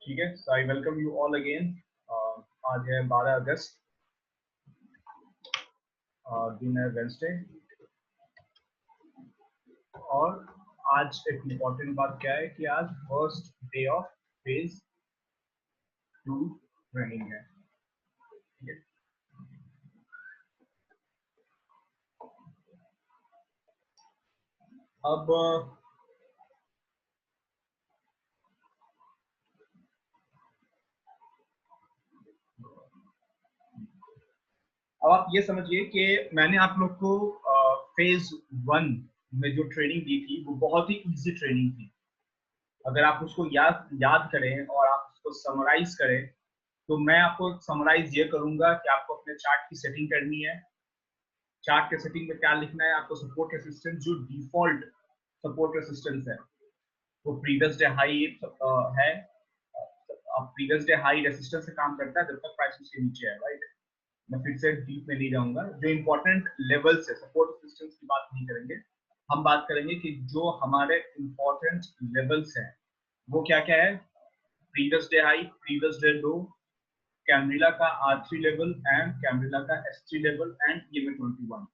ठीक है, so I welcome you all again. आज है 12 अगस्त, दिन है वेंसडे, और आज एक इम्पोर्टेंट बात क्या है कि आज first day of phase 2 training है। ठीक है, अब आप ये समझिए कि मैंने आप लोग को फेज 1 में जो ट्रेनिंग दी थी वो बहुत ही इजी ट्रेनिंग थी। अगर आप उसको याद करें और आप उसको समराइज करें, तो मैं आपको समराइज ये करूंगा कि आपको अपने चार्ट की सेटिंग करनी है। चार्ट के सेटिंग में क्या लिखना है आपको? सपोर्ट रेसिस्टेंस, जो डिफॉल्ट सपोर्ट रेसिस्टेंस है वो प्रीवियस डे हाई है। अब प्रीवियस डे हाई रेसिस्टेंस से काम करता है जब तक प्राइस उसके नीचे है, राइट। मैं फिर से डीप में नहीं जाऊंगा। जो इंपॉर्टेंट लेवल्स है, सपोर्ट रेसिस्टेंस की बात नहीं करेंगे, हम बात करेंगे कि जो हमारे इंपॉर्टेंट लेवल्स हैं वो क्या क्या है। Previous day high, previous day लो, कैमरिला का R3 लेवल एंड कैमरिला का S3 लेवल एंड EMA21,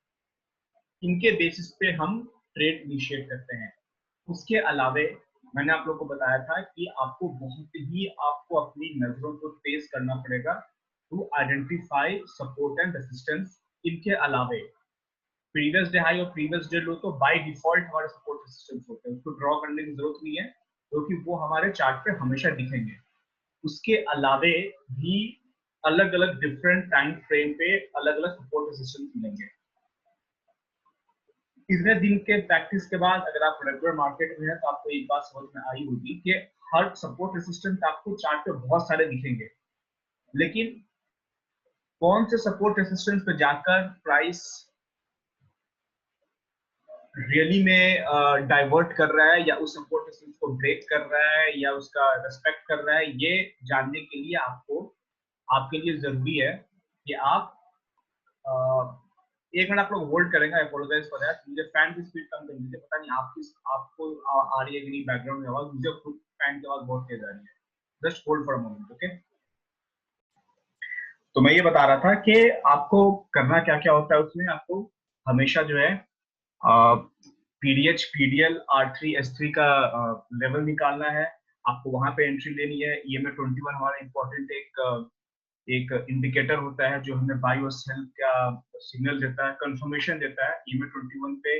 इनके बेसिस पे हम ट्रेड इनिशिएट करते हैं। उसके अलावे मैंने आप लोग को बताया था कि आपको बहुत ही आपको अपनी नजरों को तेज करना पड़ेगा to identify support and resistance. इनके अलावे प्रीवियस डे हाई और प्रीवियस डे लो तो बाय डिफॉल्ट हमारे सपोर्ट रेजिस्टेंस होते हैं, उसको ड्रॉ करने की जरूरत नहीं है क्योंकि वो हमारे चार्ट पे हमेशा दिखेंगे। उसके अलावे भी अलग अलग डिफरेंट टाइम फ्रेम पे अलग अलग सपोर्ट रेजिस्टेंस मिलेंगे। इतने दिन के प्रैक्टिस के बाद अगर आप रेगुलर मार्केट में हैं तो आपको एक बात समझ में आई होगी कि हर सपोर्ट रेजिस्टेंस आपको चार्ट पे बहुत सारे दिखेंगे, लेकिन कौन से सपोर्ट रेजिस्टेंस पे जाकर प्राइस रियली में डाइवर्ट कर रहा है या उस सपोर्ट रेजिस्टेंस को ब्रेक कर रहा है या उसका रेस्पेक्ट कर रहा है, ये जानने के लिए आपको आपके लिए जरूरी है कि आप एक मिनट आप लोग होल्ड करेंगे। आई अपोलोजाइज फॉर दैट। मुझे फैन की स्पीड कम कर दीजिए, पता नहीं आपको आ रही है कि नहीं बैकग्राउंड में आवाज। मुझे खुद फैन की आवाज बहुत तेज आ रही है। Just hold for a moment, okay. तो मैं ये बता रहा था कि आपको करना क्या क्या होता है उसमें। आपको हमेशा जो है पीडीएच, पीडीएल, R3, S3 का लेवल निकालना है। आपको वहां पे एंट्री लेनी है। EMA21 हमारा इंपॉर्टेंट एक इंडिकेटर होता है जो हमें बाय और सेल का सिग्नल देता है, कंफर्मेशन देता है। EMA21 पे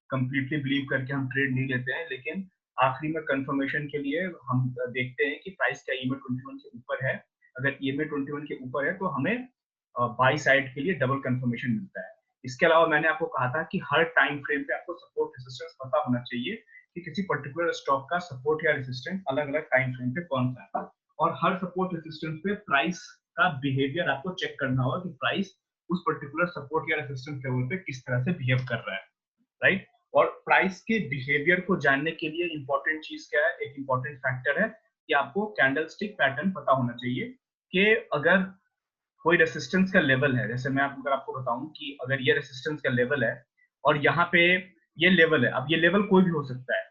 कंप्लीटली बिलीव करके हम ट्रेड नहीं लेते हैं, लेकिन आखिरी में कंफर्मेशन के लिए हम देखते हैं कि प्राइस क्या EMA21 के ऊपर है। अगर EMA21 के ऊपर है तो हमें बाई साइड के लिए डबल कंफर्मेशन मिलता है। इसके अलावा मैंने आपको कहा था कि हर टाइम फ्रेम पे आपको सपोर्ट रेजिस्टेंस पता होना चाहिए कि किसी पर्टिकुलर स्टॉक का सपोर्ट या रेजिस्टेंस अलग अलग टाइम फ्रेम पे कौन सा है, और हर सपोर्ट रेजिस्टेंस पे प्राइस का बिहेवियर आपको चेक करना होगा कि प्राइस उस पर्टिकुलर सपोर्ट या रेजिस्टेंस लेवल पे किस तरह से बिहेव कर रहा है, राइट। और प्राइस के बिहेवियर को जानने के लिए इंपॉर्टेंट चीज क्या है, एक इंपॉर्टेंट फैक्टर है कि आपको कैंडलस्टिक पैटर्न पता होना चाहिए कि अगर कोई रेसिस्टेंस का लेवल है, जैसे मैं अगर आपको बताऊं कि अगर ये रेसिस्टेंस का लेवल है और यहाँ पे ये लेवल है। अब ये लेवल कोई भी हो सकता है,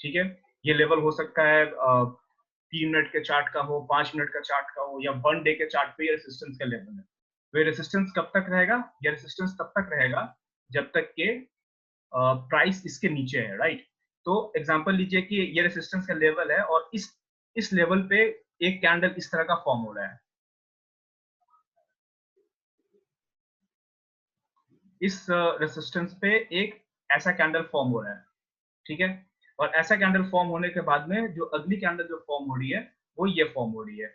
ठीक है। ये लेवल हो सकता है 3 मिनट के चार्ट का हो, 5 मिनट का चार्ट का हो, या 1 डे के चार्ट पे ये रेसिस्टेंस का लेवल है। तो ये रेसिस्टेंस कब तक रहेगा? ये रेसिस्टेंस तब तक रहेगा जब तक के प्राइस इसके नीचे है, राइट। तो एग्जांपल लीजिए कि ये रेसिस्टेंस का लेवल है और इस लेवल पे एक कैंडल इस तरह का फॉर्म हो रहा है। इस रेसिस्टेंस पे एक ऐसा कैंडल फॉर्म हो रहा है, ठीक है। और ऐसा कैंडल फॉर्म होने के बाद में जो अगली कैंडल जो फॉर्म हो रही है वो ये फॉर्म हो रही है।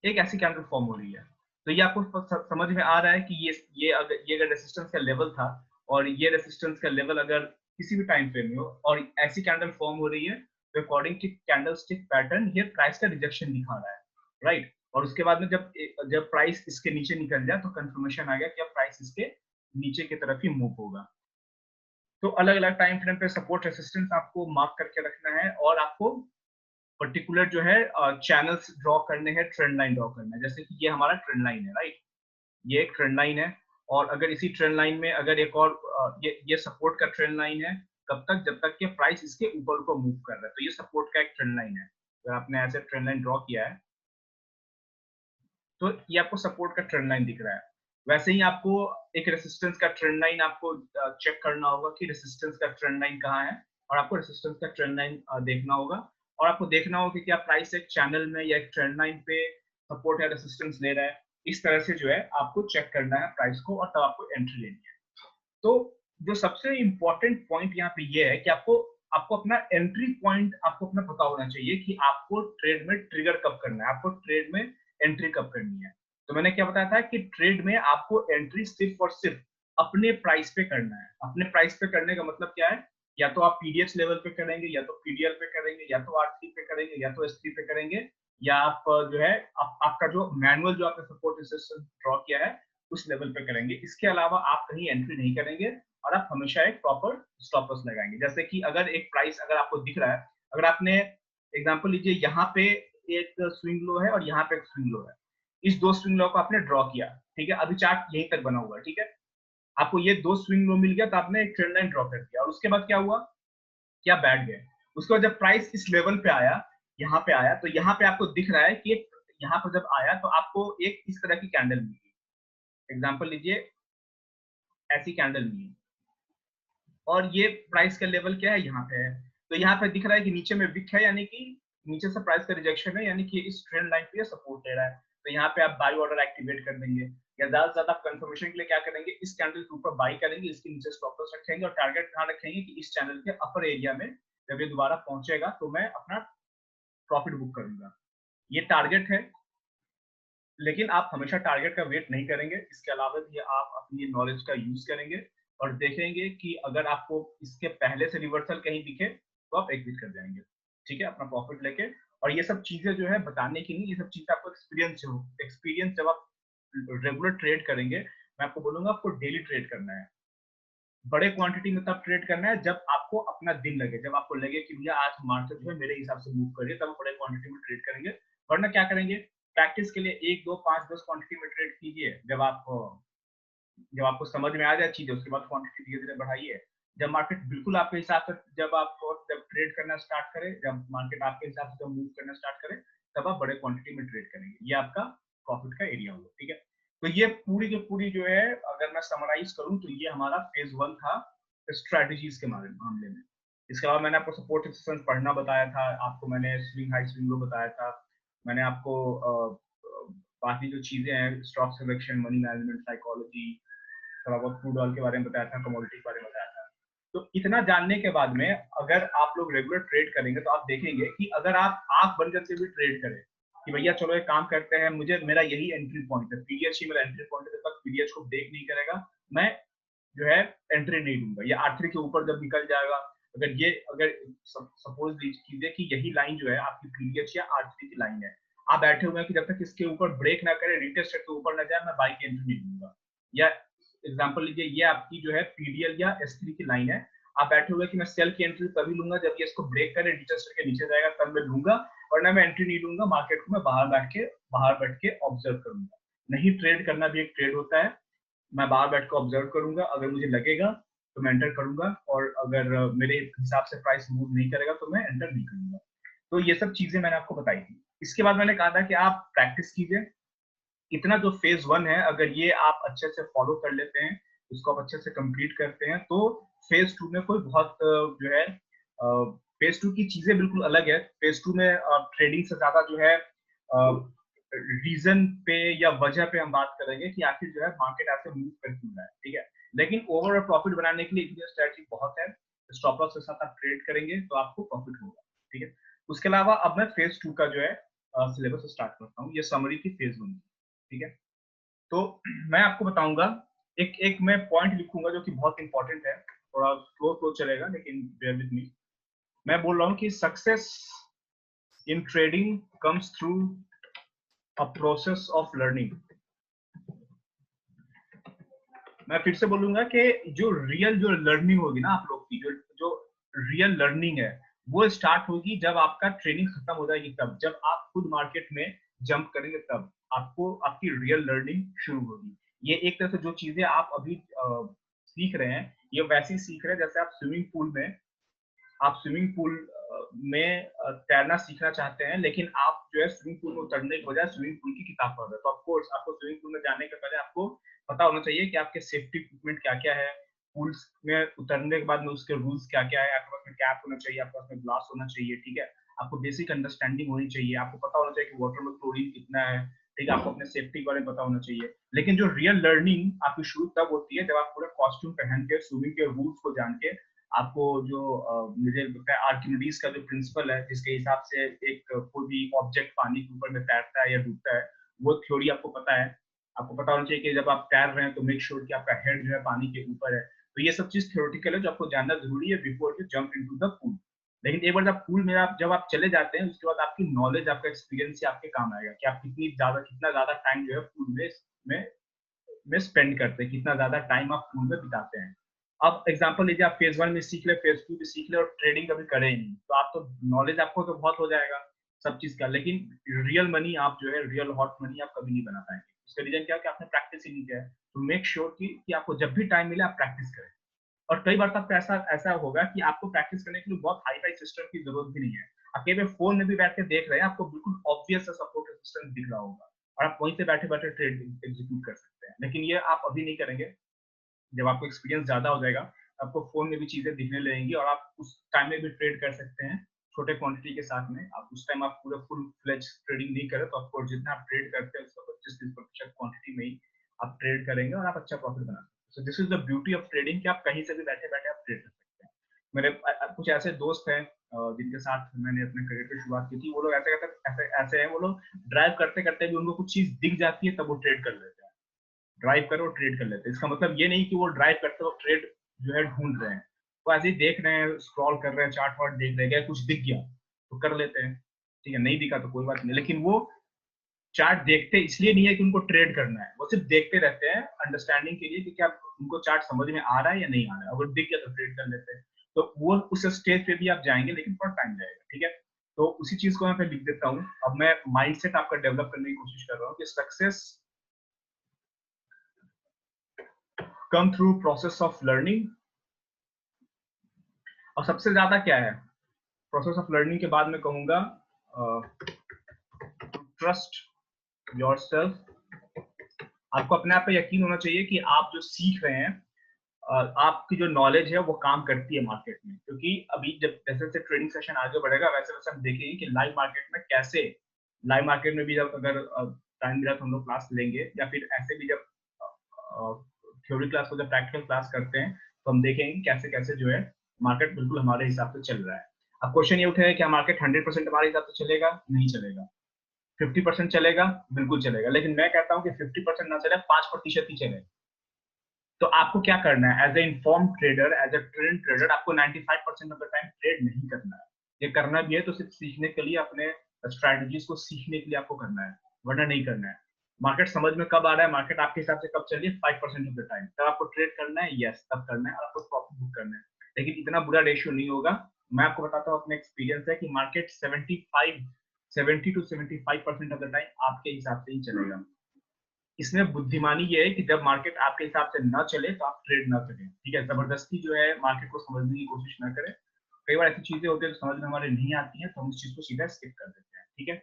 एक ऐसी कैंडल फॉर्म हो रही है। तो ये आपको समझ में आ रहा है कि ये अगर रेसिस्टेंस का लेवल था और ये रेसिस्टेंस का लेवल अगर किसी भी टाइम फ्रेम में हो और ऐसी कैंडल फॉर्म हो रही है, तो अकॉर्डिंग टू कैंडलस्टिक पैटर्न ये प्राइस का रिजेक्शन दिखा रहा है, राइट। और उसके बाद में जब प्राइस इसके नीचे निकल जाए तो कंफर्मेशन आ गया कि अब प्राइस इसके नीचे की तरफ ही मूव होगा। तो अलग अलग टाइम फ्रेम पे सपोर्ट रेसिस्टेंस आपको मार्क करके रखना है, और आपको पर्टिकुलर जो है चैनल्स ड्रॉ करने हैं, ट्रेंड लाइन ड्रॉ करना है। जैसे कि ये हमारा ट्रेंड लाइन है, राइट। ये एक ट्रेंड लाइन है। और अगर इसी ट्रेंड लाइन में अगर एक और ये सपोर्ट का ट्रेंड लाइन है, कब तक, जब तक कि प्राइस इसके ऊपर ऊपर मूव कर रहा है, तो ये सपोर्ट का एक ट्रेंड लाइन है। अगर आपने ऐसे ट्रेंड लाइन ड्रॉ किया है तो ये आपको सपोर्ट का ट्रेंड लाइन दिख रहा है। वैसे ही आपको एक रेसिस्टेंस का ट्रेंड लाइन आपको चेक करना होगा कि रेसिस्टेंस का ट्रेंड लाइन कहाँ है, और आपको रेसिस्टेंस का ट्रेंड लाइन देखना होगा, और आपको देखना होगा कि क्या प्राइस एक चैनल में या एक ट्रेंड लाइन पे सपोर्ट या रेसिस्टेंस ले रहा है। इस तरह से जो है आपको चेक करना है प्राइस को, और तब आपको एंट्री लेनी है। तो जो सबसे इंपॉर्टेंट पॉइंट यहाँ पे ये है कि आपको आपको अपना एंट्री पॉइंट आपको अपना पता होना चाहिए कि आपको ट्रेड में ट्रिगर कब करना है, आपको ट्रेड में एंट्री कब करनी है। तो मैंने क्या बताया था कि ट्रेड में आपको एंट्री सिर्फ और सिर्फ अपने प्राइस पे करना है। अपने प्राइस पे करने का मतलब क्या है, या तो आप पीडीएच लेवल पे करेंगे, या तो पीडीएल पे करेंगे, या तो आर3 पे करेंगे, या तो एस3 पे करेंगे, या आप जो है आपका जो मैनुअल जो आपने सपोर्ट रेजिस्टेंस ड्रॉ किया है उस लेवल पे करेंगे। इसके अलावा आप कहीं एंट्री नहीं करेंगे, और आप हमेशा एक प्रॉपर स्टॉप लॉस लगाएंगे। जैसे कि अगर एक प्राइस अगर आपको दिख रहा है, अगर आपने एग्जांपल लीजिए, यहाँ पे एक स्विंग लो है और यहाँ पे एक स्विंग लो है, इस दो स्विंग लो को आपने ड्रॉ किया, ठीक है, अभी चार्ट यहीं तक बना हुआ है, ठीक है, आपको ये दो स्विंग लो मिल गया, तो आपने एक ट्रेंड लाइन ड्रॉ कर दिया, और उसके बाद क्या हुआ, क्या बैठ गए। उसके बाद जब प्राइस इस लेवल पे आया, यहाँ पे आया, तो यहाँ पे आपको दिख रहा है कि यहाँ पर जब आया तो आपको एक इस तरह की कैंडल मिली, एग्जांपल लीजिए ऐसी कैंडल मिली, और ये प्राइस का लेवल क्या है, यहाँ पे है। तो यहाँ पे दिख रहा है कि नीचे में विक है, यानी कि नीचे से प्राइस का रिजेक्शन है, यानी कि इस ट्रेंड लाइन पे सपोर्ट ले रहा है। तो यहाँ पे आप बाई ऑर्डर एक्टिवेट कर देंगे, या ज्यादा से ज्यादा कंफर्मेशन के लिए क्या करेंगे, इस कैंडल के ऊपर बाई करेंगे, इसके नीचे स्टॉप लॉस रखेंगे, और टारगेट कहाँ रखेंगे कि इस चैनल के अपर एरिया में जब ये दोबारा पहुंचेगा तो मैं अपना प्रॉफिट बुक करूंगा। ये टारगेट है, लेकिन आप हमेशा टारगेट का वेट नहीं करेंगे। इसके अलावा भी आप अपनी नॉलेज का यूज करेंगे और देखेंगे कि अगर आपको इसके पहले से रिवर्सल कहीं दिखे तो आप एग्जिट कर जाएंगे, ठीक है, अपना प्रॉफिट लेके। और ये सब चीजें जो है बताने की नहीं, ये सब चीजें आपको एक्सपीरियंस जब आप रेगुलर ट्रेड करेंगे, मैं आपको बोलूंगा आपको डेली ट्रेड करना है। बड़े क्वांटिटी में तब ट्रेड करना है जब आपको अपना दिन लगे, जब आपको लगे कि भैया आज मार्केट जो है मेरे हिसाब से मूव कर रही है, तब बड़े क्वांटिटी में ट्रेड करेंगे। वरना क्या करेंगे, प्रैक्टिस के लिए 1, 2, 5, 10 क्वांटिटी में ट्रेड कीजिए। जब आपको समझ में आ जाए चीजें, उसके बाद क्वांटिटी धीरे धीरे बढ़ाइए। जब मार्केट बिल्कुल आपके हिसाब से जब ट्रेड करना स्टार्ट करे, जब मार्केट आपके हिसाब से जब मूव करना स्टार्ट करे, तब आप बड़े क्वांटिटी में ट्रेड करेंगे। ये आपका प्रॉफिट का एरिया होगा, ठीक है। तो ये पूरी की पूरी जो है, अगर मैं समराइज करूं तो ये हमारा फेज 1 था स्ट्रेटजीज के मामले में। इसके अलावा मैंने आपको सपोर्ट रेजिस्टेंस पढ़ना बताया था, आपको मैंने स्विंग हाई स्विंग लो बताया था, मैंने आपको बाकी जो चीजें हैं, stock selection, money management, psychology, थोड़ा बहुत क्रूड ऑयल के बारे में बताया था, कमोडिटी के बारे में बताया था। तो इतना जानने के बाद में अगर आप लोग रेगुलर ट्रेड करेंगे तो आप देखेंगे कि अगर आप आंख बंद करके भी ट्रेड करें कि भैया चलो एक काम करते हैं, मुझे मेरा यही एंट्री पॉइंट है, पीडीएच ही मेरा एंट्री पॉइंट है, जब तक पीडीएच को ब्रेक नहीं करेगा मैं जो है एंट्री नहीं दूंगा, या आर3 के ऊपर जब निकल जाएगा, अगर सपोज कीजिए कि यही लाइन जो है आपकी पीडीएच या आर3 की लाइन है, आप बैठे हुए हैं कि जब तक इसके ऊपर ब्रेक ना करे, रिटेस्ट के ऊपर ना जाए, मैं बाई की एंट्री नहीं दूंगा। या एग्जांपल लीजिए, ये आपकी जो है पीडीएल या एस3 की लाइन है, आप बैठे हुए कि मैं सेल की एंट्री तभी लूंगा जब ये इसको ब्रेक करे, रिटेस्ट के नीचे जाएगा तब मैं लूंगा, वरना मैं एंट्री नहीं लूंगा। मार्केट को मैं बाहर बैठ के ऑब्जर्व करूंगा। नहीं, ट्रेड करना भी एक ट्रेड होता है। मैं बाहर बैठ कर ऑब्जर्व करूंगा, अगर मुझे लगेगा तो मैं एंटर करूंगा, और अगर मेरे हिसाब से प्राइस मूव नहीं करेगा तो मैं एंटर नहीं करूंगा। तो ये सब चीजें मैंने आपको बताई थी। इसके बाद मैंने कहा था कि आप प्रैक्टिस कीजिए। इतना जो फेज 1 है, अगर ये आप अच्छे से फॉलो कर लेते हैं, इसको आप अच्छे से कंप्लीट करते हैं, तो फेज 2 में कोई बहुत जो है, फेज 2 की चीजें बिल्कुल अलग है। फेज 2 में ट्रेडिंग से ज्यादा जो है रीजन पे या वजह पे हम बात करेंगे कि आखिर जो है मार्केट ऐसे मूव कर क्यों रहा है, ठीक है। लेकिन ओवरऑल प्रॉफिट बनाने के लिए इतनी स्ट्रेटजी बहुत है। स्टॉप लॉस के साथ आप ट्रेड करेंगे तो आपको प्रॉफिट होगा, ठीक है। उसके अलावा अब मैं फेज 2 का जो है सिलेबस स्टार्ट करता हूँ। ये समरी थी फेज 1 की, ठीक है। तो मैं आपको बताऊंगा, एक एक मैं पॉइंट लिखूंगा जो कि बहुत इंपॉर्टेंट है, थोड़ा स्लो चलेगा लेकिन बेयर विद मी। मैं बोल रहा हूँ कि success in trading comes through a process of learning. मैं फिर से बोलूंगा कि जो लर्निंग होगी ना आप लोग की, जो रियल लर्निंग है, वो स्टार्ट होगी जब आपका ट्रेनिंग खत्म हो जाएगी, तब जब आप खुद मार्केट में जंप करेंगे, तब आपको आपकी रियल लर्निंग शुरू होगी। ये एक तरह से जो चीजें आप अभी सीख रहे हैं, ये वैसे ही सीख रहे हैं जैसे आप स्विमिंग पूल में तैरना सीखना चाहते हैं, लेकिन आप जो है स्विमिंग पूल में उतरने के बजाय स्विमिंग पूल की किताब पढ़ रहे हैं। तो ऑफ कोर्स आपको स्विमिंग पूल में जाने के पहले आपको पता होना चाहिए कि आपके सेफ्टी इक्विपमेंट क्या-क्या है, पूल्स में उतरने के बाद में उसके रूल्स क्या-क्या है, आपके पास में कैप होना चाहिए, आपके पास में ग्लास होना चाहिए, ठीक है? आपको बेसिक अंडरस्टैंडिंग होनी चाहिए, आपको पता होना चाहिए कि वाटर में क्लोरीन कितना है, ठीक है? आपको अपने सेफ्टी के बारे में पता होना चाहिए। लेकिन जो रियल लर्निंग आपकी शुरू तब होती है जब आप पूरा कॉस्ट्यूम पहन के स्विमिंग के रूल्स को जान के आपको जो मुझे लगता है आर्किमिडीज का जो प्रिंसिपल है जिसके हिसाब से एक कोई भी ऑब्जेक्ट पानी के ऊपर में तैरता है या डूबता है, वो थ्योरी आपको पता है। आपको पता होना चाहिए कि जब आप तैर रहे हैं तो मेक श्योर कि आपका हेड जो है पानी के ऊपर है। तो ये सब चीज थ्योरेटिकल है जो आपको जानना जरूरी है before you jump into the pool. लेकिन एक बार जब पूल में आप जब आप चले जाते हैं उसके बाद आपकी नॉलेज, आपका एक्सपीरियंस ही आपके काम आएगा कि आप कितना ज्यादा टाइम जो है पूल में में स्पेंड करते हैं, कितना ज्यादा टाइम आप पूल में बिताते हैं। अब एग्जांपल लीजिए, आप फेज 1 में सीख ले, फेज 2 भी सीख ले और ट्रेडिंग कभी करे ही नहीं, तो आप तो नॉलेज आपको तो बहुत हो जाएगा सब चीज का, लेकिन रियल मनी आप जो है रियल हॉट मनी आप कभी नहीं बना पाएंगे। उसका रीजन क्या है कि आपने प्रैक्टिस ही नहीं किया है। तो मेक श्योर कि आपको जब भी टाइम मिले आप प्रैक्टिस करें। और कई बार तो आपका ऐसा ऐसा होगा कि आपको प्रैक्टिस करने के लिए बहुत हाई फाई सिस्टम की जरूरत भी नहीं है। आप कई बार फोन में भी बैठ के देख रहे हैं, आपको बिल्कुल ऑब्वियस सा सपोर्ट सिस्टम दिख रहा होगा और आप वहीं से बैठे बैठे ट्रेड एग्जीक्यूट कर सकते हैं। लेकिन ये आप अभी नहीं करेंगे। जब आपको एक्सपीरियंस ज्यादा हो जाएगा, आपको फोन में भी चीजें दिखने लगेंगी और आप उस टाइम में भी ट्रेड कर सकते हैं छोटे क्वांटिटी के साथ में। आप उस टाइम आप पूरा फुल फ्लेज ट्रेडिंग नहीं करें तो ऑफकोर्स जितना आप ट्रेड करते हैं उसका 25-30% क्वांटिटी में ही आप ट्रेड करेंगे और आप अच्छा प्रॉफिट बना सकते हैं। So this is the beauty of trading कि आप कहीं से भी बैठे बैठे आप ट्रेड कर सकते हैं। मेरे कुछ ऐसे दोस्त हैं जिनके साथ मैंने अपने करियर की शुरुआत की थी। वो लोग ऐसे हैं, वो लोग ड्राइव करते करते भी उनको कुछ चीज दिख जाती है तब वो ट्रेड कर लेते हैं। ड्राइव करो ट्रेड कर लेते हैं। इसका मतलब ये नहीं कि वो ड्राइव करते वक्त ट्रेड जो है ढूंढ रहे हैं, वो ऐसे ही देख रहे हैं, स्क्रॉल कर रहे हैं, चार्ट वार्ट देख रहे हैं, कुछ दिख गया तो कर लेते हैं, ठीक है? नहीं दिखा तो कोई बात नहीं। लेकिन वो चार्ट देखते इसलिए नहीं है कि उनको ट्रेड करना है, वो सिर्फ देखते रहते हैं अंडरस्टैंडिंग के लिए कि क्या उनको चार्ट समझ में आ रहा है या नहीं आ रहा है। अगर दिख गया तो ट्रेड कर लेते हैं। तो वो उस स्टेज पे भी आप जाएंगे लेकिन थोड़ा टाइम जाएगा, ठीक है? तो उसी चीज को मैं फिर लिख देता हूँ। अब मैं माइंडसेट आपका डेवलप करने की कोशिश कर रहा हूँ कि success come through process of learning. और सबसे ज्यादा क्या है प्रोसेस ऑफ लर्निंग के बाद मैं कहूंगा ट्रस्ट योरसेल्फ। आपको अपने आप पे यकीन होना चाहिए कि आप जो सीख रहे हैं, आपकी जो नॉलेज है वो काम करती है मार्केट में। क्योंकि अभी जब जैसे जैसे ट्रेडिंग सेशन आगे बढ़ेगा वैसे वैसे हम देखेंगे कि लाइव मार्केट में कैसे, लाइव मार्केट में भी जब अगर टाइम मिला तो हम लोग क्लास लेंगे, या फिर ऐसे भी जब थ्योरी क्लास को जब प्रैक्टिकल क्लास करते हैं तो हम देखेंगे कैसे कैसे जो है मार्केट बिल्कुल हमारे हिसाब से चल रहा है। अब क्वेश्चन ये उठेगा क्या मार्केट 100% हमारे हिसाब से चलेगा? नहीं चलेगा। 50% चलेगा? बिल्कुल चलेगा। लेकिन मैं कहता हूँ कि 50% ना चले, 5% ही चले। तो आपको क्या करना है as a inform trader, as a trend trader, आपको 95% ऑफ द टाइम ट्रेड नहीं करना है। ये करना भी है तो सिर्फ सीखने के लिए, अपने स्ट्रैटेजीज को सीखने के लिए आपको करना है, वरना नहीं करना है। मार्केट समझ में कब आ रहा है, मार्केट आपके हिसाब से कब चल रही है, 5% ऑफ द टाइम तब आपको ट्रेड करना है, यस तब करना है और आपको प्रॉफिट बुक करना है। लेकिन इतना बुरा रेशियो नहीं होगा। मैं आपको बताता हूँ अपने एक्सपीरियंस है कि market 70 to 75% of the time आपके हिसाब से ही चलेगा। इसमें बुद्धिमानी ये है कि जब मार्केट आपके हिसाब से ना चले तो आप ट्रेड ना करें, ठीक है? जबरदस्ती जो है मार्केट को समझने की कोशिश ना करें। कई बार ऐसी चीजें होती है जो समझ में हमारे नहीं आती है तो हम उस चीज को सीधा स्किप कर देते हैं, ठीक है?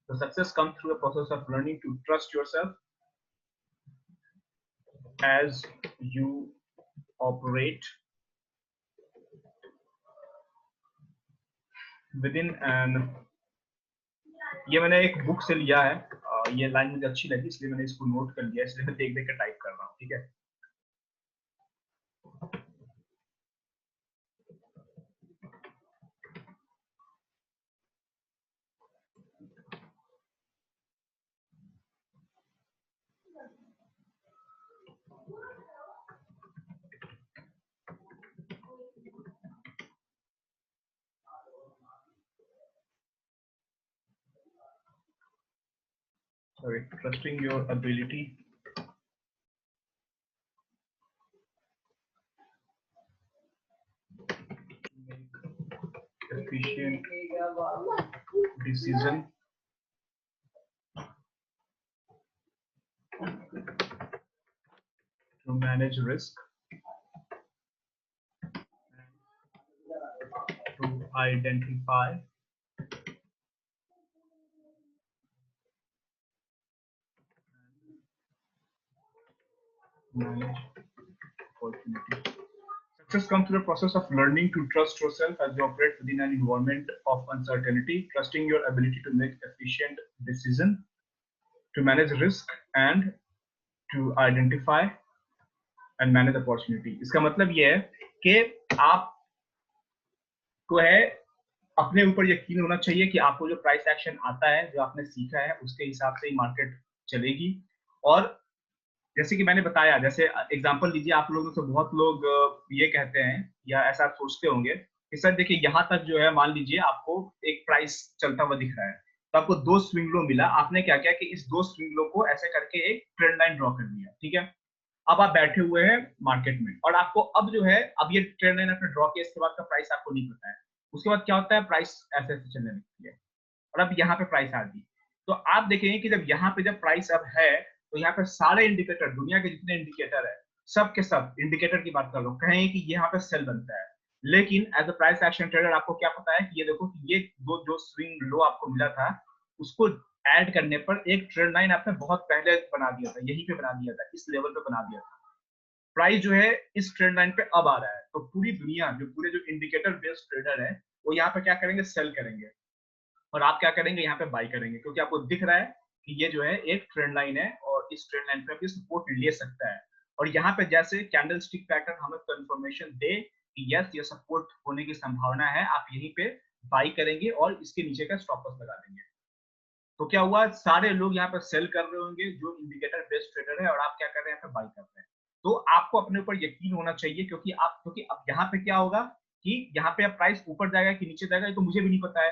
तो success come through the process of learning to trust yourself as you operate within an। ये मैंने एक बुक से लिया है, ये लाइन मुझे अच्छी लगी इसलिए मैंने इसको नोट कर लिया, इसलिए मैं देख देख कर टाइप कर रहा हूँ, ठीक है? Sorry, trusting your ability to make efficient decision to manage risk, to identify manage opportunity. Success comes through the process of learning to trust yourself as you operate within an environment of uncertainty, trusting your ability to make efficient decisions, to manage risk, and to identify and manage opportunity. इसका मतलब ये है कि आपको है अपने ऊपर यकीन होना चाहिए कि आपको जो प्राइस एक्शन आता है, जो आपने सीखा है, उसके हिसाब से ही मार्केट चलेगी। और जैसे कि मैंने बताया, जैसे एग्जांपल लीजिए, आप लोगों में से बहुत लोग ये कहते हैं या ऐसा सोचते होंगे कि सर देखिए यहाँ तक जो है, मान लीजिए आपको एक प्राइस चलता हुआ दिख रहा है, तो आपको 2 स्विंग लो मिला, आपने क्या किया कि इस 2 स्विंग लो को ऐसे करके एक ट्रेंड लाइन ड्रॉ कर दिया, ठीक है। अब आप बैठे हुए हैं मार्केट में और आपको अब जो है, अब ये ट्रेंड लाइन आपने ड्रॉ किया, इसके बाद का प्राइस आपको नहीं पता है। उसके बाद क्या होता है, प्राइस ऐसे ऐसे चलने लगती है और अब यहाँ पे प्राइस आ गई। तो आप देखेंगे कि जब यहाँ पे जब प्राइस अब है, तो यहाँ पे सारे इंडिकेटर, दुनिया के जितने इंडिकेटर है, सब के सब इंडिकेटर की बात कर लो, कहेंगे कि यहाँ पे सेल बनता है। लेकिन as a price action trader आपको क्या पता है कि ये देखो कि ये दो जो स्विंग लो आपको मिला था, उसको ऐड करने पर एक ट्रेंड लाइन आपने बहुत पहले बना दिया था, यहीं पे बना दिया था, इस लेवल पे बना दिया था। प्राइस जो है इस ट्रेंड लाइन पे अब आ रहा है, तो पूरी दुनिया, जो पूरे जो इंडिकेटर बेस्ड ट्रेडर है, वो यहाँ पे क्या करेंगे, सेल करेंगे। और आप क्या करेंगे, यहाँ पे बाई करेंगे, क्योंकि आपको दिख रहा है कि ये जो है एक ट्रेंड लाइन है और इस ट्रेंड लाइन पे भी सपोर्ट ले सकता है। और यहाँ पे जैसे कैंडल स्टिक पैटर्न हमें कंफर्मेशन दे कि यस ये सपोर्ट होने की संभावना है, आप यहीं पे बाई करेंगे और इसके नीचे का स्टॉप लॉस लगा देंगे। तो क्या हुआ, सारे लोग यहाँ पे सेल कर रहे होंगे जो इंडिकेटर बेस्ड ट्रेडर है, और आप क्या कर रहे हैं, यहाँ पे बाई कर रहे हैं। तो आपको अपने ऊपर यकीन होना चाहिए, क्योंकि अब यहाँ पे क्या होगा कि यहाँ पे अब प्राइस ऊपर जाएगा कि नीचे जाएगा, ये तो मुझे भी नहीं पता है।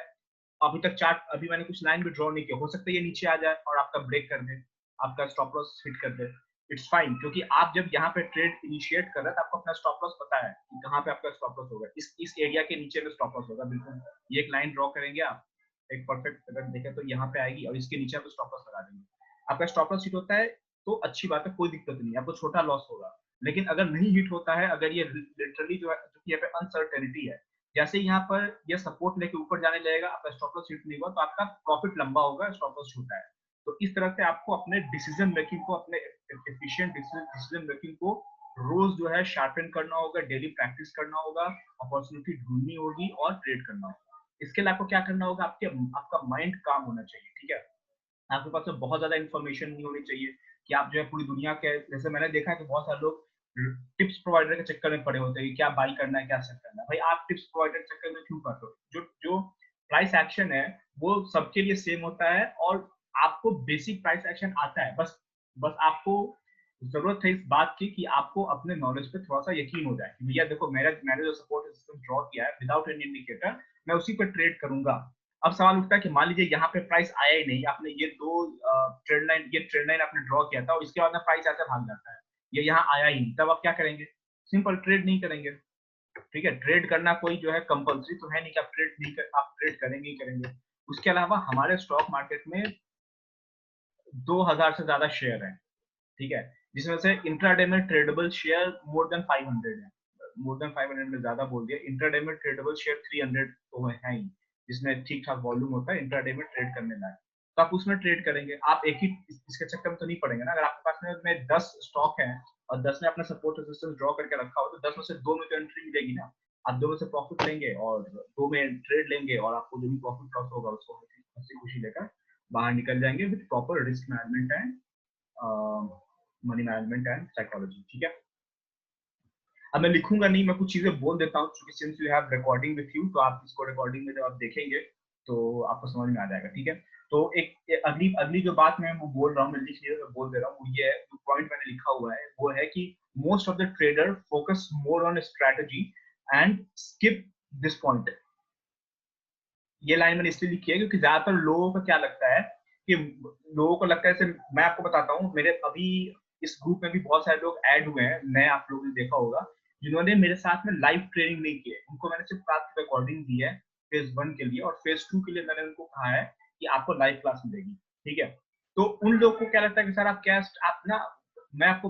अभी तक चार्ट, अभी मैंने कुछ लाइन भी ड्रॉ नहीं किया, हो सकता है ये नीचे आ जाए और आपका ब्रेक कर दे, आपका स्टॉप लॉस हिट कर दे। इट्स फाइन, क्योंकि आप जब यहाँ पे ट्रेड इनिशिएट कर रहे हैं, तो आपको अपना स्टॉप लॉस पता है कि कहाँ पे आपका स्टॉप लॉस होगा, इस एरिया के नीचे में स्टॉप लॉस होगा। बिल्कुल ये एक लाइन ड्रॉ करेंगे आप, एक परफेक्ट, अगर देखें तो यहाँ पे आएगी और इसके नीचे आप स्टॉप लॉस लगा देंगे। आपका स्टॉप लॉस हिट होता है तो अच्छी बात है, कोई दिक्कत नहीं, आपको छोटा लॉस होगा। लेकिन अगर नहीं हिट होता है, अगर ये लिटरली जो है, जो यहाँ पे अनसर्टेनिटी है, जैसे यहाँ पर ये सपोर्ट लेके ऊपर जाने लगेगा, आपका स्टॉप लॉस हिट नहीं हुआ, तो आपका प्रॉफिट लंबा होगा, स्टॉप लॉस छोटा है। तो इस तरह से आपको अपने डिसीजन मेकिंग को, अपने एफिशिएंट डिसीजन मेकिंग को रोज जो है शार्पन करना होगा, डेली प्रैक्टिस करना होगा, अपॉर्चुनिटी ढूंढनी होगी और ट्रेड करना होगा। इसके लिए आपको क्या करना होगा, आपका माइंड काम होना चाहिए, ठीक है। आपके पास में बहुत ज्यादा इन्फॉर्मेशन नहीं होनी चाहिए कि आप जो है पूरी दुनिया के, जैसे मैंने देखा है कि बहुत सारे लोग टिप्स प्रोवाइडर के चक्कर में पड़े होते हैं, क्या बाई करना है, क्या सेल करना है। भाई आप टिप्स प्रोवाइडर के चक्कर में क्यों पड़ रहे हो? जो जो प्राइस एक्शन है वो सबके लिए सेम होता है, और आपको बेसिक प्राइस एक्शन आता है। बस बस आपको जरूरत है इस बात की कि आपको अपने नॉलेज पे थोड़ा सा यकीन हो जाए कि भैया देखो, मैंने जो सपोर्ट सिस्टम ड्रॉ किया है विदाउट एनी इंडिकेटर, मैं उसी पर ट्रेड करूंगा। अब सवाल उठता है कि मान लीजिए यहाँ पे प्राइस आया ही नहीं, आपने ये ट्रेंड लाइन आपने ड्रॉ किया था और इसके बाद में प्राइस ऐसे भाग जाता है, ये यहाँ आया ही नहीं, तब आप क्या करेंगे? सिंपल, ट्रेड नहीं करेंगे। ठीक है, ट्रेड करना कोई जो है कंपल्सरी तो है नहीं कि आप ट्रेड करेंगे ही करेंगे। उसके अलावा हमारे स्टॉक मार्केट में 2000 से ज्यादा शेयर है, ठीक है, जिसमें से इंट्राडे में ट्रेडेबल शेयर मोर देन 500 है। मोर देन 500 में ज्यादा बोल दिया, इंट्राडे में ट्रेडेबल शेयर 300 तो है ही, जिसमें ठीक ठाक वॉल्यूम होता है इंट्राडे में ट्रेड करने लायक। तो आप उसमें ट्रेड करेंगे, आप एक ही इसके चक्कर में तो नहीं पड़ेंगे ना। अगर आपके पास में 10 स्टॉक है और 10 में अपना सपोर्ट रेजिस्टेंस ड्रॉ करके रखा हो, तो 10 में से 2 में तो एंट्री मिलेगी ना। आप 2 में से प्रॉफिट लेंगे और 2 में ट्रेड लेंगे, और आपको जो भी प्रॉफिट लॉस होगा उसको हंसी खुशी लेकर बाहर निकल जाएंगे with proper risk management and money management and psychology, ठीक है। अब मैं लिखूंगा नहीं, मैं कुछ चीजें बोल देता हूँ, क्योंकि since you have recording with you, तो आप इसको रिकॉर्डिंग में जब आप देखेंगे तो आपको समझ में आ जाएगा, ठीक है। तो एक अगली अगली जो बात मैं वो बोल रहा हूँ, मैं लिख लिया, मैं बोल दे रहा हूँ, ये जो पॉइंट मैंने लिखा हुआ है वो है कि most of the trader focus more on strategy and skip this point. ये लाइन मैंने इसलिए लिखी है क्योंकि ज्यादातर लोगों को क्या लगता है कि लोगों को लगता है, जैसे मैं आपको बताता हूँ, मेरे अभी इस ग्रुप में भी बहुत सारे लोग ऐड हुए हैं, नए, आप लोगों ने देखा होगा, जिन्होंने मेरे साथ में लाइव ट्रेनिंग नहीं की है। उनको मैंने सिर्फ रात की रिकॉर्डिंग दी है फेज 1 के लिए, और फेज 2 के लिए मैंने उनको कहा है कि आपको लाइव क्लास मिलेगी, ठीक है। तो उन लोगों को क्या लगता है कि सर आप क्या, आप ना, मैं आपको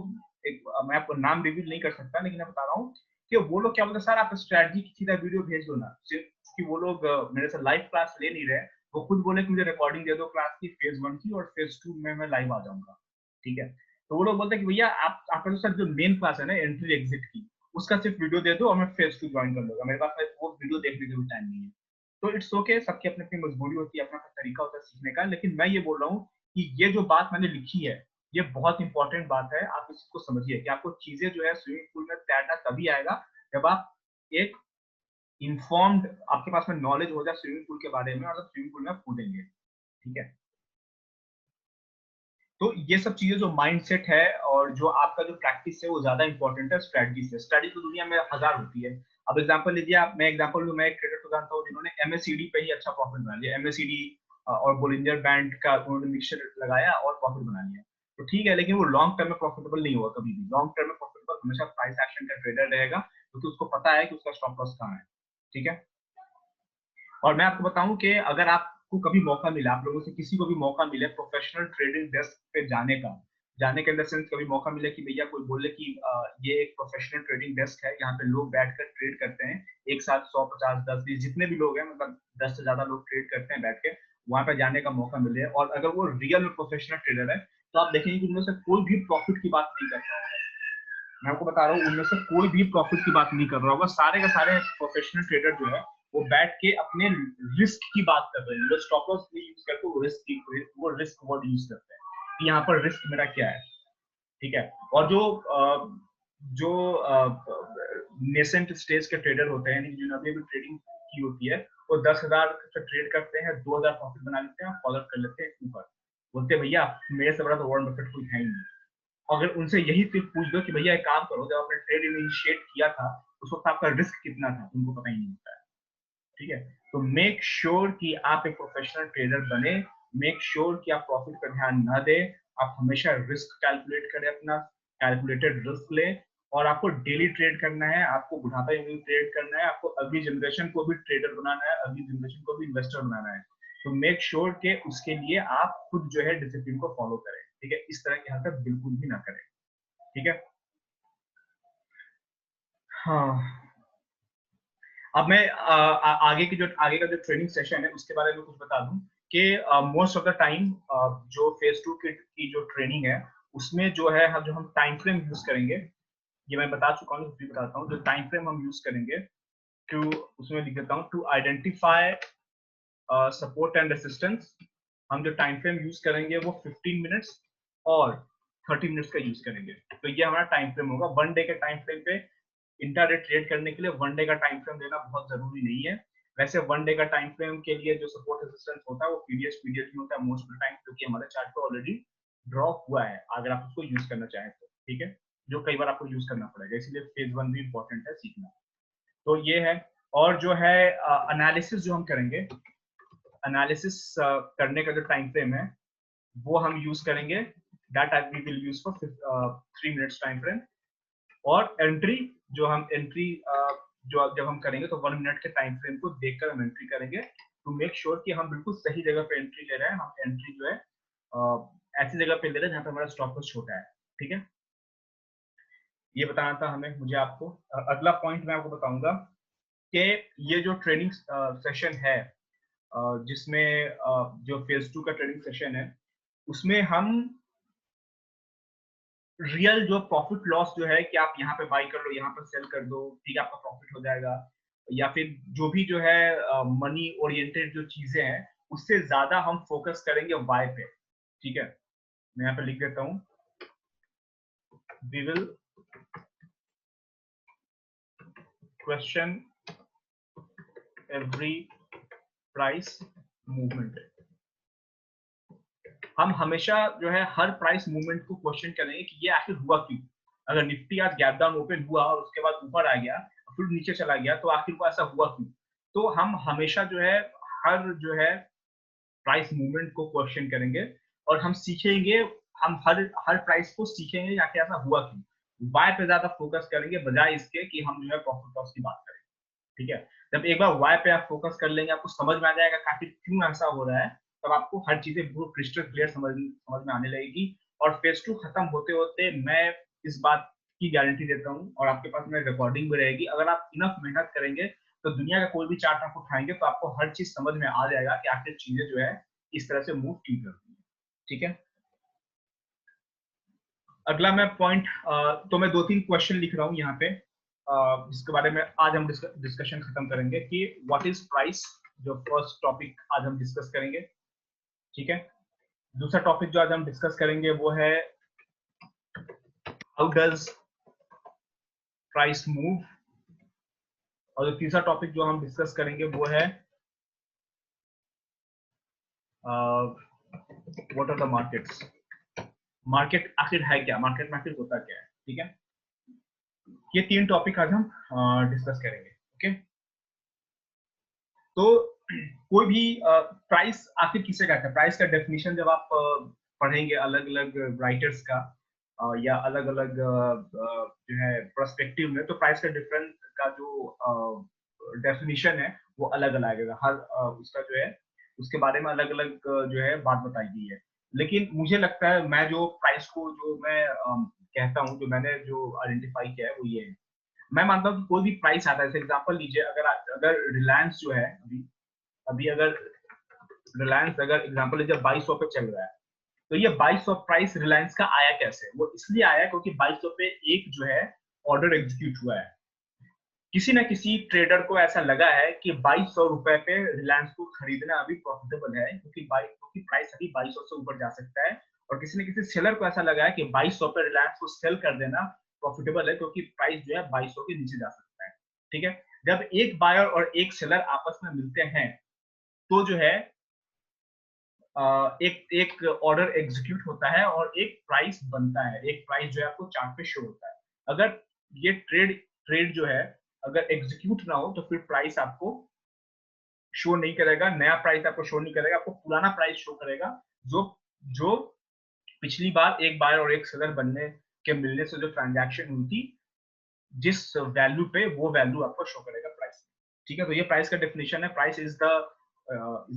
मैं आपको नाम रिवील नहीं कर सकता, लेकिन मैं बता रहा हूँ कि वो लोग क्या बोलते हैं, सर आप स्ट्रैटेजी की सीधा वीडियो भेज दो ना, सिर्फ कि वो लोग मेरे से लाइव क्लास ले नहीं रहे, वो खुद बोले कि मुझे रिकॉर्डिंग दे दो क्लास की फेज 1 की, और फेज 2 में मैं लाइव आ जाऊंगा, ठीक है। तो वो लोग बोलते हैं कि भैया आप आपका जो सर जो मेन क्लास है ना एंट्री एग्जिट की, उसका सिर्फ वीडियो दे दो और मैं फेज 2 ज्वाइन कर लूंगा, मेरे पास वो वीडियो देखने के भी टाइम नहीं है। तो इट्स ओके, सबकी अपनी अपनी मजबूरी होती है, अपना अपना तरीका होता है सीखने का, लेकिन मैं ये बोल रहा हूँ कि ये जो बात मैंने लिखी है ये बहुत इंपॉर्टेंट बात है, आप इसको समझिए कि आपको चीजें जो है स्विमिंग पूल में तैरना तभी आएगा जब आप एक इन्फॉर्म्ड, आपके पास में नॉलेज हो जाए स्विमिंग पूल के बारे में, और आप स्विमिंग पूल में कूदेंगे, ठीक है। तो ये सब चीजें जो माइंडसेट है और जो आपका जो प्रैक्टिस है वो ज्यादा इंपॉर्टेंट है स्ट्रेटजी से। स्ट्रेटजी तो दुनिया में हजार होती है। अब एग्जांपल लीजिए आप, मैं एग्जांपल लूं, मैं एक ट्रेडर को जानता हूं जिन्होंने एमएससीडी पे ही अच्छा प्रॉफिट बना लिया, एमएससीडी और बोलिंजर बैंड का उन्होंने मिक्सचर लगाया और प्रॉफिट बना लिया। तो ठीक है, लेकिन वो लॉन्ग टर्म में प्रॉफिटेबल नहीं होगा कभी भी। लॉन्ग टर्म में प्रॉफिटेबल हमेशा प्राइस एक्शन का ट्रेडर रहेगा, क्योंकि उसको पता है कि उसका स्टॉप लॉस कहाँ है, ठीक है। और मैं आपको बताऊं कि अगर आपको कभी मौका मिला, आप लोगों से किसी को भी मौका मिले प्रोफेशनल ट्रेडिंग डेस्क पे जाने के अंदर सेंस कभी मौका मिले कि भैया कोई बोले कि ये एक प्रोफेशनल ट्रेडिंग डेस्क है, यहाँ पे लोग बैठकर ट्रेड करते हैं, एक साथ 100 50 10 20 जितने भी लोग हैं, मतलब 10 से ज्यादा लोग ट्रेड करते हैं बैठ के, वहां पे जाने का मौका मिले, और अगर वो रियल प्रोफेशनल ट्रेडर है तो आप देखेंगे कि उनमें से कोई भी प्रॉफिट की बात नहीं कर रहा होगा। मैं आपको बता रहा हूँ, उनमें से कोई भी प्रॉफिट की बात नहीं कर रहा होगा। सारे का सारे प्रोफेशनल ट्रेडर जो है वो बैठ के अपने रिस्क की बात कर रहे हैं। जो स्टॉप लॉस नहीं यूज करते वो रिस्क वर्ड यूज करते हैं कि यहाँ पर रिस्क मेरा क्या है, ठीक है। और जो नेसेंट स्टेज के ट्रेडर होते हैं, जिन्होंने अभी ट्रेडिंग की होती है, वो 10,000 से ट्रेड करते हैं, 2,000 प्रॉफिट बना लेते हैं, फॉलो कर लेते हैं ऊपर, बोलते हैं भैया मेरे से बड़ा तो वॉरेन बफेट कोई है ही नहीं। अगर उनसे यही सिर्फ पूछ दो कि भैया एक काम करो, जब आपने ट्रेड इनिशिएट किया था उस वक्त आपका रिस्क कितना था, उनको पता ही नहीं होता है, ठीक है। तो मेक श्योर कि आप एक प्रोफेशनल ट्रेडर बने, मेक श्योर कि आप प्रॉफिट पर ध्यान ना दें, आप हमेशा रिस्क कैलकुलेट करें, अपना कैलकुलेटेड रिस्क ले, और आपको डेली ट्रेड करना है, आपको बुढ़ापे में भी ट्रेड करना है, आपको अगली जनरेशन को भी ट्रेडर बनाना है, अगली जनरेशन को भी इन्वेस्टर बनाना है। तो मेक श्योर के उसके लिए आप खुद जो है डिसिप्लिन को फॉलो करें, ठीक है। इस तरह की हरकत बिल्कुल भी ना करें, ठीक है। हाँ, अब मैं आगे का जो ट्रेनिंग सेशन है उसके बारे में कुछ बता दूं कि मोस्ट ऑफ द टाइम जो फेज 2 की जो ट्रेनिंग है उसमें जो है हम टाइम फ्रेम यूज करेंगे, ये मैं बता चुका हूँ, फिर बताता हूँ। जो टाइम फ्रेम हम यूज करेंगे टू, उसमें लिख देता हूँ, to identify support and resistance. हम जो टाइम फ्रेम यूज करेंगे वो 15 मिनट्स और 30 मिनट्स का यूज करेंगे। तो ये हमारा टाइम फ्रेम होगा। 1 डे के टाइम फ्रेम पे इंट्राडे ट्रेड करने के लिए 1 डे का टाइम फ्रेम लेना बहुत जरूरी नहीं है। वैसे 1 डे का टाइम फ्रेम के लिए जो सपोर्ट रेजिस्टेंस होता है वो पीरियड होता है मोस्ट ऑफ द टाइम, क्योंकि हमारे चार्ट पे ऑलरेडी ड्रॉ हुआ है, अगर आप उसको यूज करना चाहें तो, ठीक है। जो कई बार आपको यूज करना पड़ेगा, इसीलिए फेज 1 भी इंपॉर्टेंट है सीखना। तो ये है। और जो है एनालिसिस जो हम करेंगे, एनालिसिस करने का जो टाइम फ्रेम है वो हम यूज करेंगे, that we will use for 3 minutes time frame. और एंट्री, जो हम एंट्री जो जब हम करेंगे तो 1 मिनट के टाइम फ्रेम को देखकर हम एंट्री करेंगे, टू मेक श्योर कि हम बिल्कुल सही जगह पे एंट्री ले रहे हैं। हम एंट्री जो है ऐसी जगह पे ले रहे हैं जहाँ पे हमारा स्टॉप लॉस छोटा है, ठीक है। ये बताना था हमें, मुझे आपको। अगला पॉइंट मैं आपको बताऊंगा कि ये जो ट्रेनिंग सेशन है, जिसमें जो फेज 2 का ट्रेनिंग सेशन है, उसमें हम रियल जो प्रॉफिट लॉस जो है कि आप यहाँ पे बाई कर लो, यहाँ पर सेल कर दो, ठीक है, आपका प्रॉफिट हो जाएगा, या फिर जो भी जो है मनी ओरिएंटेड जो चीजें हैं, उससे ज्यादा हम फोकस करेंगे वाई पे, ठीक है। मैं यहाँ पे लिख देता हूँ, we will question every price movement. हम हमेशा जो है हर प्राइस मूवमेंट को क्वेश्चन करेंगे कि ये आखिर हुआ क्यों। अगर निफ्टी आज गैप डाउन ओपन हुआ और उसके बाद ऊपर आ गया फिर नीचे चला गया, तो आखिर वो ऐसा हुआ क्यों। तो हम हमेशा जो है हर जो है प्राइस मूवमेंट को क्वेश्चन करेंगे, और हम सीखेंगे, हम हर हर प्राइस को सीखेंगे या कि ऐसा हुआ क्यों। बाय पे ज्यादा फोकस करेंगे बजाय इसके कि हम जो है प्रॉफिट लॉस की बात करें, ठीक है। जब एक बार वाई पे आप फोकस कर लेंगे, आपको समझ में आ जाएगा कि आखिर क्यों ऐसा हो रहा है, तब आपको हर चीजें बहुत क्रिस्टल क्लियर समझ में आने लगेगी। और फेज 2 खत्म होते होते मैं इस बात की गारंटी देता हूँ, और आपके पास मेरी रिकॉर्डिंग भी रहेगी। अगर आप इनफ मेहनत करेंगे तो दुनिया का कोई भी चार्ट आप उठाएंगे तो आपको हर चीज समझ में आ जाएगा कि आखिर चीजें जो है इस तरह से मूव क्यों करती है। ठीक है, अगला मैं पॉइंट, तो मैं 2-3 क्वेश्चन लिख रहा हूँ यहाँ पे, जिसके बारे में आज हम डिस्कशन खत्म करेंगे कि व्हाट इज प्राइस, जो फर्स्ट टॉपिक आज हम डिस्कस करेंगे। ठीक है, दूसरा टॉपिक जो आज हम डिस्कस करेंगे वो है हाउ डज प्राइस मूव, और जो तीसरा टॉपिक जो हम डिस्कस करेंगे वो है what are the markets, market आखिर है क्या, मार्केट मार्केट होता क्या है। ठीक है, ये 3 टॉपिक आज हम डिस्कस करेंगे। ओके, तो कोई भी प्राइस आखिर किसे कहते हैं, प्राइस का डेफिनेशन जब आप पढ़ेंगे अलग अलग राइटर्स का या अलग अलग जो है पर्सपेक्टिव में, तो प्राइस का डिफरेंट का जो डेफिनेशन है वो अलग अलग आएगा, हर उसका जो है उसके बारे में अलग अलग जो है बात बताई गई है। लेकिन मुझे लगता है मैं जो प्राइस को जो मैं कहता हूँ, जो मैंने जो आइडेंटिफाई किया है वो ये है। मैं मानता हूँ कि कोई भी प्राइस आता है, जैसे एग्जांपल लीजिए, अगर अगर रिलायंस जो है अभी अभी अगर रिलायंस अगर एग्जांपल लीजिए 2200 पे चल रहा है, तो ये 2200 प्राइस रिलायंस का आया कैसे, वो इसलिए आया क्योंकि 2200 पे एक जो है ऑर्डर एग्जीक्यूट हुआ है। किसी ना किसी ट्रेडर को ऐसा लगा है कि 2200 रुपए पे रिलायंस को खरीदना अभी प्रॉफिटेबल है, क्योंकि प्राइस अभी 2200 से ऊपर जा सकता है, और किसी न किसी सेलर को ऐसा लगा है कि 2200 पे रिलायंस को सेल कर देना प्रॉफिटेबल है, क्योंकि प्राइस जो है 2200 के नीचे जा सकता है। ठीक है, जब एक बायर और एक सेलर आपस में मिलते हैं तो जो है एक एक ऑर्डर एग्जीक्यूट होता है और एक प्राइस बनता है, एक प्राइस जो है आपको चार्ट पे शो होता है। अगर ये ट्रेड ट्रेड जो है अगर एग्जीक्यूट ना हो तो फिर प्राइस आपको शो नहीं करेगा, नया प्राइस आपको शो नहीं करेगा, आपको पुराना प्राइस शो करेगा, जो जो पिछली बार एक बायर और एक सेलर बनने के मिलने से जो ट्रांजैक्शन हुई थी, जिस वैल्यू पे वो वैल्यू आपको शो करेगा प्राइस। ठीक है, तो ये प्राइस का डेफिनेशन है। Price is the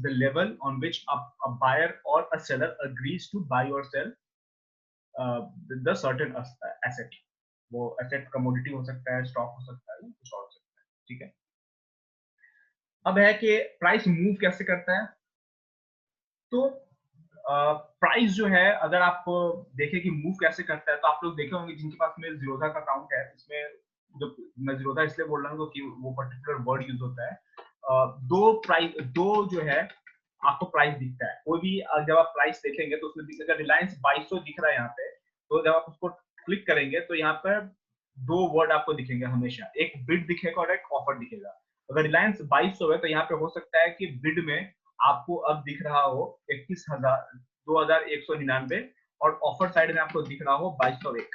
level on which a buyer or a seller agrees to buy or sell the certain asset. वो एसेट कमोडिटी हो सकता है, स्टॉक हो सकता है, कुछ और हो सकता है। ठीक है, अब है कि प्राइस मूव कैसे करता है। तो प्राइस जो है अगर आप देखें कि मूव कैसे करता है, तो आप लोग देखे होंगे जिनके पास में जीरोधा का अकाउंट है, इसमें जो मैं जीरोधा इसलिए बोल रहा हूँ क्योंकि वो पर्टिकुलर वर्ड यूज होता है। दो जो है आपको प्राइस दिखता है, कोई भी जब आप प्राइस देखेंगे तो उसमें दिखेगा रिलायंस 2200 दिख रहा है यहाँ पे, तो जब आप उसको क्लिक करेंगे तो यहाँ पर दो वर्ड आपको दिखेंगे हमेशा, एक बिड दिखेगा और एक ऑफर दिखेगा। अगर रिलायंस 2200 है तो यहाँ पे हो सकता है कि बिड में आपको अब दिख रहा हो 21,000 2199, और ऑफर साइड में आपको दिख रहा हो 2201।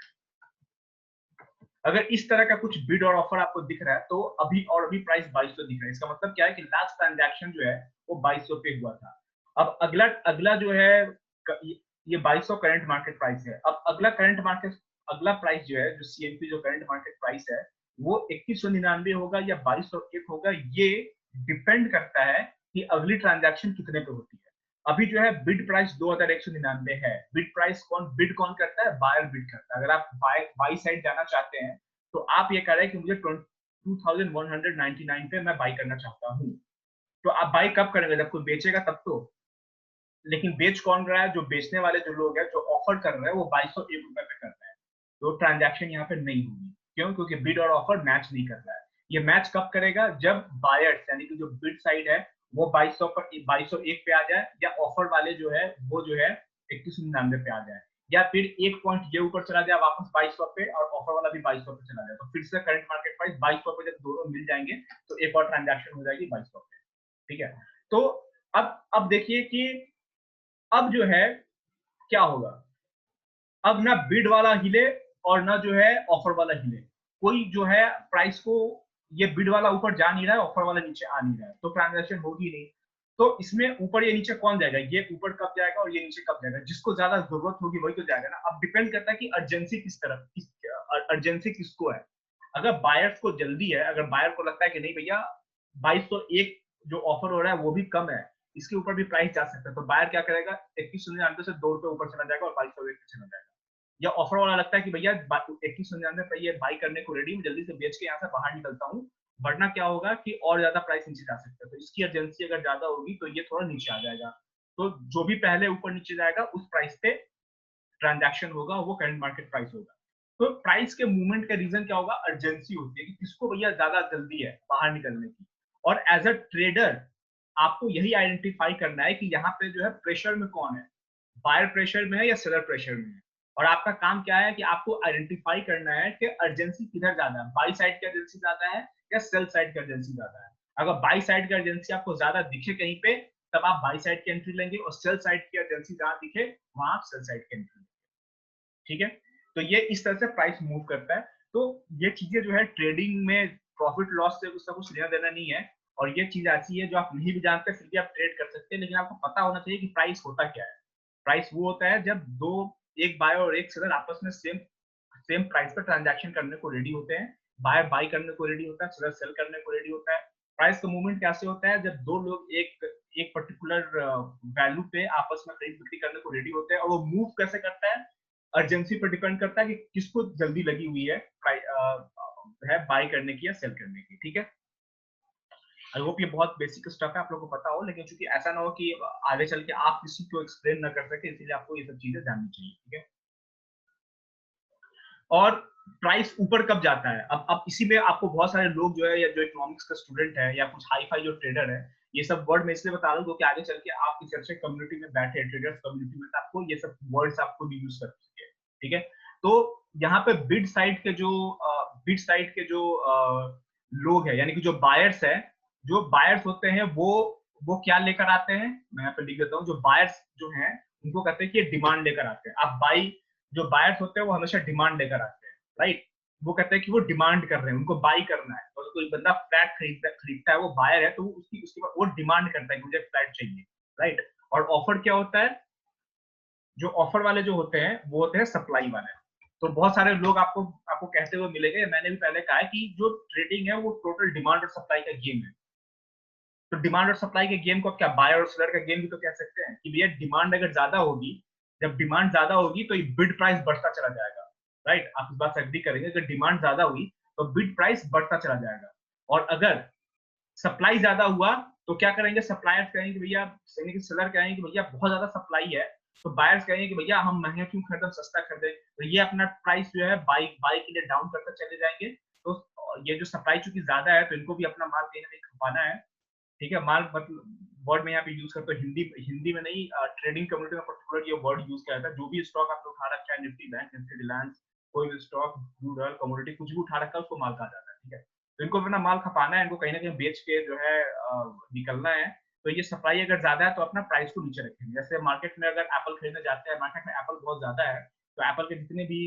अगर इस तरह का कुछ बिड और ऑफर आपको दिख रहा है तो अभी प्राइस 2200 दिख रहा है, इसका मतलब क्या है कि लास्ट ट्रांजैक्शन जो है वो 2200 पे हुआ था। अब अगला अगला जो है ये 2200 करंट मार्केट प्राइस है। अब अगला प्राइस जो है, जो सीएनपी जो करंट मार्केट प्राइस है, वो 2199 होगा या 2201 होगा, ये डिपेंड करता है कि अगली ट्रांजैक्शन कितने पे होती है। अभी जो है बिड प्राइस 2199 है। बिड कौन करता है, बायर बिड करता है। अगर आप बाई साइड जाना चाहते हैं तो आप ये कह रहे हैं कि मुझे 2199 पे मैं बाई करना चाहता हूँ, तो आप बाई कब करेंगे, जब कोई बेचेगा तब तो। लेकिन बेच कौन रहा है, जो बेचने वाले जो लोग हैं, जो ऑफर कर रहे हैं, वो 2201 रुपए पे कर रहे हैं, तो ट्रांजैक्शन यहाँ पे नहीं होगी। क्यों, क्योंकि बिड और ऑफर मैच नहीं कर रहा है। ये मैच कब करेगा, जब बायर्स यानी कि जो बिड साइड है वो 2201 पे आ जाए, या ऑफर वाले जो है वो जो है 2199 पे आ जाए, या फिर एक पॉइंट ये ऊपर चला जाए वापस 2200 पे और ऑफर वाला भी 2200 पे चला जाए, तो फिर से करंट मार्केट प्राइस 2200 पे जब दोनों मिल जाएंगे तो एक और ट्रांजैक्शन हो जाएगी 2200 पे। ठीक है, तो अब देखिए कि अब जो है क्या होगा, अब ना बिड वाला हिले और ना जो है ऑफर वाला हिले, कोई जो है प्राइस को, ये बिड वाला ऊपर जा नहीं रहा है, ऑफर वाला नीचे आ नहीं रहा है, तो ट्रांजैक्शन होगी नहीं। तो इसमें ऊपर या नीचे कौन जाएगा, ये ऊपर कब जाएगा और ये नीचे कब जाएगा, जिसको ज्यादा जरूरत होगी वही तो जाएगा ना। अब डिपेंड करता है कि अर्जेंसी किस तरफ, अर्जेंसी किसको है। अगर बायर्स को जल्दी है, अगर बायर को लगता है कि नहीं भैया 2201 जो ऑफर हो रहा है वो भी कम है, इसके ऊपर भी प्राइस जा सकता है, तो बायर क्या करेगा, 2199 से 2 रुपए ऊपर चला जाएगा और 2201 पे चला जाएगा। या ऑफर वाला लगता है कि भैया 2199 पे ये बाई करने को रेडी, मैं जल्दी से बेच के यहाँ से बाहर निकलता हूँ, वरना क्या होगा कि और ज्यादा प्राइस नीचे जा सकता है। तो इसकी अर्जेंसी अगर ज्यादा होगी तो ये थोड़ा नीचे आ जाएगा। तो जो भी पहले ऊपर नीचे जाएगा उस प्राइस पे ट्रांजैक्शन होगा, वो करंट मार्केट प्राइस होगा। तो प्राइस के मूवमेंट का रीजन क्या होगा? अर्जेंसी होती है कि किसको भैया ज्यादा जल्दी है बाहर निकलने की। और एज अ ट्रेडर आपको यही आइडेंटिफाई करना है कि यहाँ पे जो है प्रेशर में कौन है, बायर प्रेशर में है या सेलर प्रेशर में है। और आपका काम क्या है कि आपको आइडेंटिफाई करना है कि अर्जेंसी किधर ज्यादा है, बाई साइड की अर्जेंसी ज्यादा है या सेल साइड की अर्जेंसी ज्यादा है। अगर बाई साइड की अर्जेंसी आपको ज्यादा दिखे कहीं पे, तब आप बाई साइड की एंट्री लेंगे, और सेल साइड की अर्जेंसी जहां दिखे वहां आप सेल साइड की एंट्री लेंगे। ठीक है, तो ये इस तरह से प्राइस मूव करता है। तो ये चीजें जो है ट्रेडिंग में प्रॉफिट लॉस से उसका कुछ लेना देना नहीं है। और ये चीज ऐसी है जो आप नहीं भी जानते फिर भी आप ट्रेड कर सकते हैं, लेकिन आपको पता होना चाहिए कि प्राइस होता क्या है। प्राइस वो होता है जब एक बायर और एक सेलर आपस में सेम प्राइस पर ट्रांजैक्शन करने को रेडी होते हैं। बायर बाई करने को रेडी होता है, सेलर सेल करने को रेडी होता है। प्राइस का मूवमेंट कैसे होता है? जब दो लोग एक पर्टिकुलर वैल्यू पे आपस में खरीद बिक्री करने को रेडी होते हैं। और वो मूव कैसे करता है? अर्जेंसी पर डिपेंड करता है कि किसको जल्दी लगी हुई है बाई करने की या सेल करने की। ठीक है, आई होप ये बहुत बेसिक स्टफ है, आप लोगों को पता हो, लेकिन चूंकि ऐसा ना हो कि आगे चल के आप किसी को एक्सप्लेन ना कर सके, इसीलिए आपको ये सब चीजें जाननी चाहिए। ठीक है, और प्राइस ऊपर कब जाता है? अब इसी में आपको बहुत सारे लोग जो है, या जो इकोनॉमिक्स का स्टूडेंट है या कुछ हाई फाई जो ट्रेडर है, ये सब वर्ड मैं इसलिए बता रहा हूँ क्योंकि आगे चल के आप किसी अच्छे कम्युनिटी में बैठे, ट्रेडर्स कम्युनिटी में, तो आपको ये सब वर्ड्स आपको भी यूज कर सकते हैं। ठीक है, तो यहाँ पे बिड साइड के जो लोग है, यानी कि जो बायर्स है, जो बायर्स होते हैं वो क्या लेकर आते हैं, मैं यहाँ पे लिख देता हूँ। जो बायर्स जो हैं उनको कहते हैं कि डिमांड लेकर आते हैं। आप जो बायर्स होते हैं वो हमेशा डिमांड लेकर आते हैं, राइट। वो कहते हैं कि वो डिमांड कर रहे हैं, उनको बाई करना है। और कोई बंदा फ्लैट खरीदता है, वो बायर है, तो उसकी वो डिमांड करता है कि मुझे फ्लैट चाहिए, राइट। और ऑफर क्या होता है? जो ऑफर वाले जो होते हैं वो होते हैं सप्लाई वाले। तो बहुत सारे लोग आपको आपको कहते हुए मिलेंगे, मैंने भी पहले कहा है कि जो ट्रेडिंग है वो टोटल डिमांड और सप्लाई का गेम है। तो डिमांड और सप्लाई के गेम को क्या बायर और सेलर का गेम भी तो कह सकते हैं कि भैया डिमांड अगर ज्यादा होगी, जब डिमांड ज्यादा होगी तो ये बिड प्राइस बढ़ता चला जाएगा, राइट। आप इस बात से एग्री करेंगे, अगर डिमांड ज्यादा हुई तो बिड प्राइस बढ़ता चला जाएगा। और अगर सप्लाई ज्यादा हुआ तो क्या करेंगे? सप्लायर्स कहेंगे भैया, यानी कि सेलर कहेंगे कि भैया बहुत ज्यादा सप्लाई है, तो बायर्स कहेंगे कि भैया हम महंगा क्यों खरीदें, सस्ता खरीदें। तो ये अपना प्राइस जो है बाई के लिए डाउन करते चले जाएंगे। तो ये जो सप्लाई चूंकि ज्यादा है तो इनको भी अपना माल कहीं ना कहीं खपाना है। ठीक है, माल मतलब वर्ड में यहाँ पे यूज करते हो, हिंदी में नहीं, ट्रेडिंग कम्युनिटी में पर्टिकुलर ये वर्ड यूज किया जाता है। जो भी स्टॉक आपने उठा रखा है, निफ्टी बैंक, निफ्टी रिलायंस, कोई भी स्टॉक, क्रूड ऑयल, कमोडिटी, कुछ भी उठा रखा है उसको माल कहा जाता है। ठीक है, तो इनको अपना माल खपाना है, इनको कहीं ना कहीं बेच के जो है निकलना है। तो ये सप्लाई अगर ज्यादा है तो अपना प्राइस को नीचे रखेंगे। जैसे मार्केट में अगर एप्पल खरीदने जाते हैं, मार्केट में एप्पल बहुत ज्यादा है, तो एप्पल के जितने भी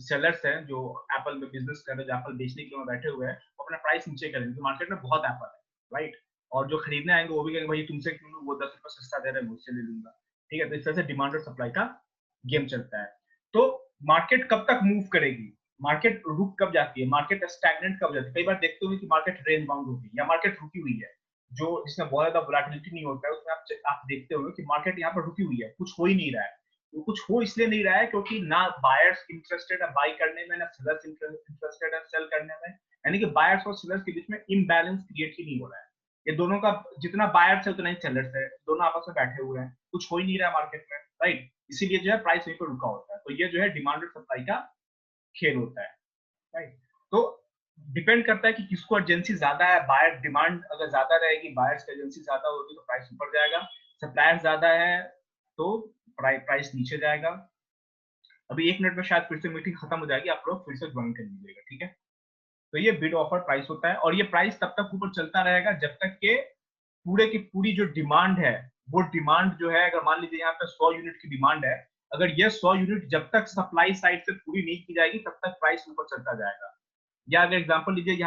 सेलर्स हैं जो एप्पल में बिजनेस कर रहे हैं, एप्पल बेचने के लिए बैठे हुए हैं, वो अपना प्राइस नीचे करेंगे। तो मार्केट में बहुत एप्पल है, राइट। और जो खरीदने आएंगे वो भी कहेंगे भाई तुमसे क्यों, वो 10 रुपए सस्ता दे रहे हैं, मुझसे ले लूंगा। ठीक है, तो इस तरह से डिमांड और सप्लाई का गेम चलता है। तो मार्केट कब तक मूव करेगी, मार्केट रुक कब जाती है, मार्केट स्टैग्नेंट कब जाती है? कई बार देखते होंगे कि मार्केट रेंज बाउंड होगी या मार्केट रुकी हुई है, जो जिसमें बहुत ज्यादा वोलेटिलिटी नहीं होता है, उसमें आप देखते होंगे कि मार्केट यहाँ पर रुकी हुई है, कुछ हो ही नहीं रहा है। वो कुछ हो इसलिए नहीं रहा है क्योंकि ना बायर्स इंटरेस्टेड है बाई करने में, ना सेलर्स इंटरेस्टेड है सेल करने में। यानी कि बायर्स और सेलर्स के बीच में इम्बैलेंस क्रिएट ही नहीं हो रहा है। ये दोनों का जितना बायर्स है उतना ही सेलर्स है, दोनों आपस में बैठे हुए हैं, कुछ हो ही नहीं रहा है मार्केट में, राइट। इसीलिए जो है प्राइस वहीं पर रुका होता है। तो ये जो है डिमांड और सप्लाई का खेल होता है, राइट। तो डिपेंड करता है कि किसको अर्जेंसी ज्यादा है। बायर डिमांड अगर ज्यादा रहेगी, बायर्स की अर्जेंसी ज्यादा होगी तो प्राइस ऊपर जाएगा। सप्लायर ज्यादा है तो प्राइस नीचे जाएगा। अभी 1 मिनट में शायद फिर से मीटिंग खत्म हो जाएगी, आप लोग फिर से ज्वाइन कर लीजिएगा, ठीक है। तो ये बिड ऑफर प्राइस होता है, और ये प्राइस तब तक ऊपर चलता रहेगा जब तक के पूरे की पूरी जो डिमांड है, वो डिमांड जो है, अगर मान लीजिए यहाँ पे 100 यूनिट की डिमांड है, अगर ये 100 यूनिट जब तक सप्लाई साइड से पूरी नहीं की जाएगी तब तक प्राइस ऊपर चलता जाएगा। या अगर एग्जांपल लीजिए